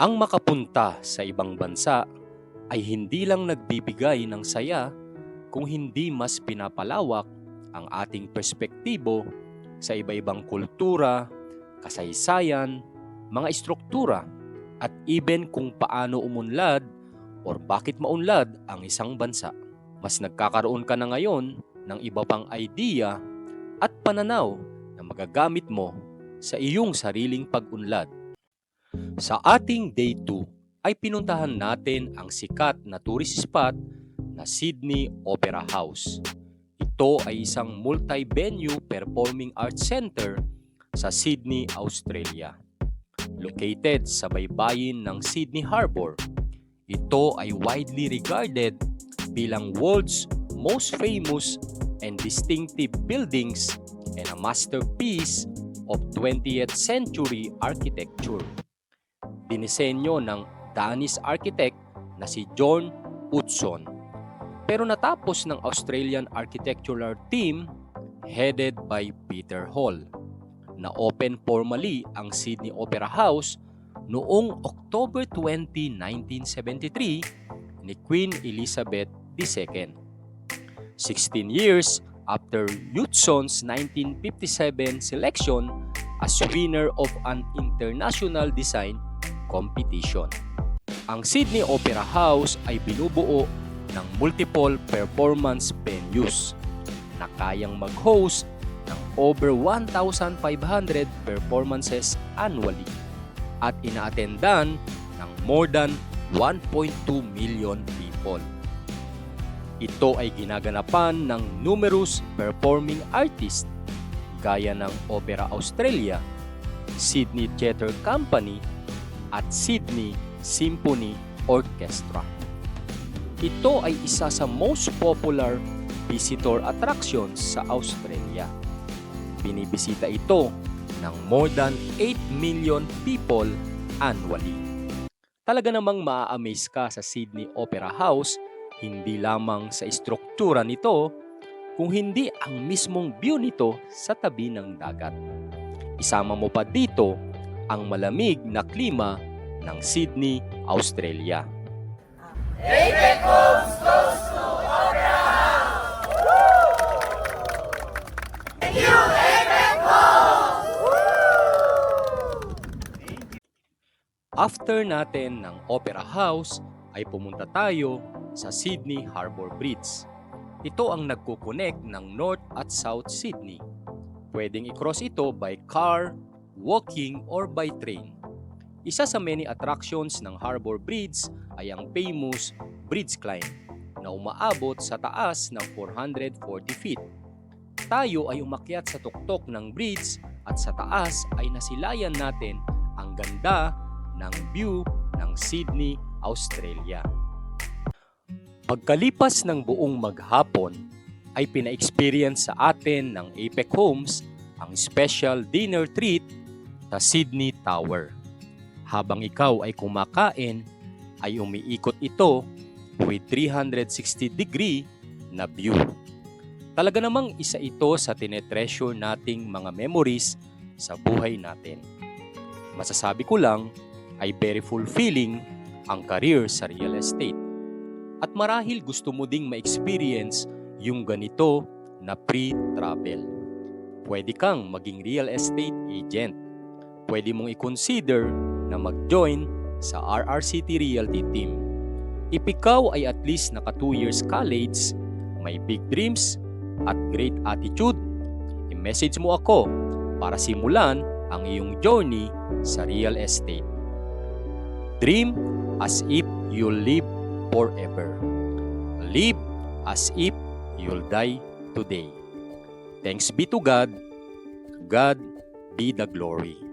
Ang makapunta sa ibang bansa ay hindi lang nagbibigay ng saya kung hindi mas pinapalawak ang ating perspektibo sa iba-ibang kultura, kasaysayan, mga istruktura, at even kung paano umunlad or bakit maunlad ang isang bansa. Mas nagkakaroon ka na ngayon ng iba pang idea at pananaw na magagamit mo sa iyong sariling pag-unlad. Sa ating Day 2 ay pinuntahan natin ang sikat na tourist spot na Sydney Opera House. Ito ay isang multi-venue performing arts center sa Sydney, Australia. Located sa baybayin ng Sydney Harbour, ito ay widely regarded bilang world's most famous and distinctive buildings and a masterpiece of 20th century architecture. Dinisenyo ng Danish architect na si John Utzon, pero natapos ng Australian architectural team headed by Peter Hall. Na-open formally ang Sydney Opera House noong October 20, 1973 ni Queen Elizabeth II. 16 years after Utzon's 1957 selection as winner of an international design competition. Ang Sydney Opera House ay binubuo ng multiple performance venues na kayang mag-host ng over 1,500 performances annually at ina-attendan ng more than 1.2 million people. Ito ay ginaganapan ng numerous performing artists gaya ng Opera Australia, Sydney Theatre Company, at Sydney Symphony Orchestra. Ito ay isa sa most popular visitor attractions sa Australia. Binibisita ito ng more than 8 million people annually. Talaga namang maa-amaze ka sa Sydney Opera House, hindi lamang sa istruktura nito, kung hindi ang mismong view nito sa tabi ng dagat. Isama mo pa dito ang malamig na klima ng Sydney, Australia. APEC Homes goes to Opera House! Thank you, APEC Homes! After natin ng Opera House ay pumunta tayo sa Sydney Harbour Bridge. Ito ang nagkukonek ng North at South Sydney. Pwedeng i-cross ito by car, walking, or by train. Isa sa many attractions ng Harbour Bridge ay ang famous Bridge Climb na umaabot sa taas ng 440 feet. Tayo ay umakyat sa tuktok ng bridge at sa taas ay nasilayan natin ang ganda ng view ng Sydney, Australia. Pagkalipas ng buong maghapon ay pina-experience sa atin ng APEC Homes ang special dinner treat sa Sydney Tower. Habang ikaw ay kumakain, ay umiikot ito with 360-degree na view. Talaga namang isa ito sa tinetreasure nating mga memories sa buhay natin. Masasabi ko lang ay very fulfilling ang career sa real estate. At marahil gusto mo ding ma-experience yung ganito na pre-travel. Pwede kang maging real estate agent. Pwede mong i-consider na mag-join sa RRCT Realty Team. If ikaw ay at least naka 2 years college, may big dreams at great attitude, i-message mo ako para simulan ang iyong journey sa real estate. Dream as if you'll live forever. Live as if you'll die today. Thanks be to God. God be the glory.